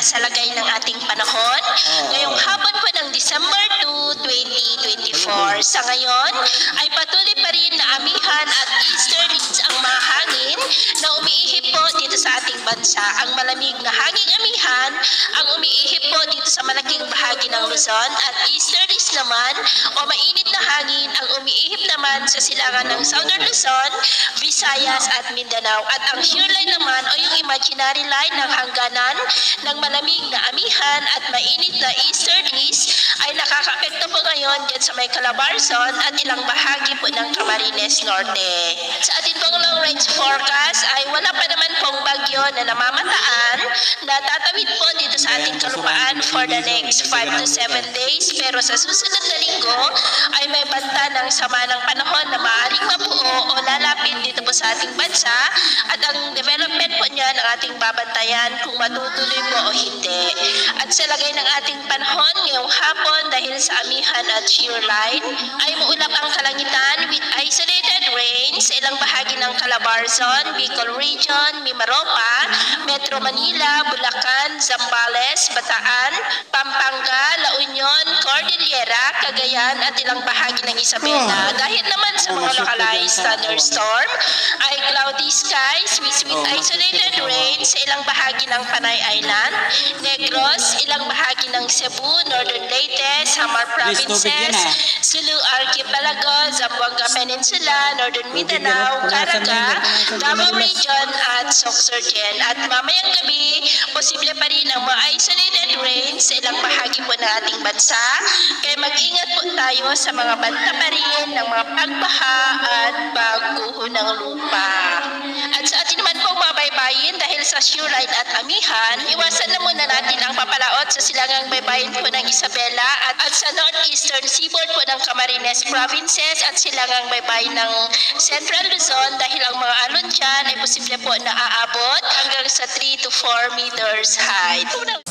para sa lagay ng ating panahon. Ngayong hapon po ng December 2, 2024. Sa ngayon ay patuloy pa rin na amihan at easterlies ang mga hangin na umiihip po dito sa ating bansa. Ang malamig na hanging amihan ang umiihip po dito sa malaking bahagi ng Luzon at easterlies naman o mainit na hangin ang umiihip naman sa silangan ng Southern Luzon, Visayas at Mindanao. At ang shear line naman o yung imaginary line ng hangganan ng malamig na amihan at mainit na easterlies ay nakakaapekto po ngayon dyan sa may Calabarzon at ilang bahagi po ng Camarines Norte. Sa ating pong long range forecast ay wala pa naman pong bagyo na namamataan na tatawid po dito sa ating kalupaan for the next 5 to 7 days. Pero sa susunod na linggo ay may banta ng sama ng panahon na maaaring mabuo o lalapit dito po sa ating bansa at ang development po niya ng ating babantayan kung matutuloy po o hindi. At sa lagay ng ating panahon ngayong hapon dahil sa amihan at shear line ay maulap ang kalangitan with isolated rain sa ilang bahagi ng Calabarzon, Bicol Region, Mimaropa, Metro Manila, Bulacan, Zambales, Bataan, Pampanga, La Union, Cordillera, Cagayan at ilang bahagi ng Isabela. Dahil naman sa mga localized thunderstorm ay cloudy skies with isolated rain sa ilang bahagi ng Panay Island, Negros, ilang bahagi ng Cebu, Northern Leyte, Samar Provinces, Sulu Archipelago, Zamboanga Peninsula, Northern Mindanao, Caraga, Davao Region at Sorsogon. At mamayang gabi, posible pa rin ang mga isolated rain sa ilang bahagi po ng ating bansa. Kaya mag-ingat po tayo sa mga banta pa rin ng mga pagbaha at pagguho ng lupa. At sa atin naman pong mga baybayin dahil sa shear line at amihan, iwasan na muna natin ang papalaot sa silangang baybayin po ng Isabela at sa northeastern seaboard po ng Camarines Provinces at silangang baybayin ng Central Luzon dahil ang mga alon dyan ay posible po na aabot hanggang sa 3 to 4 meters height.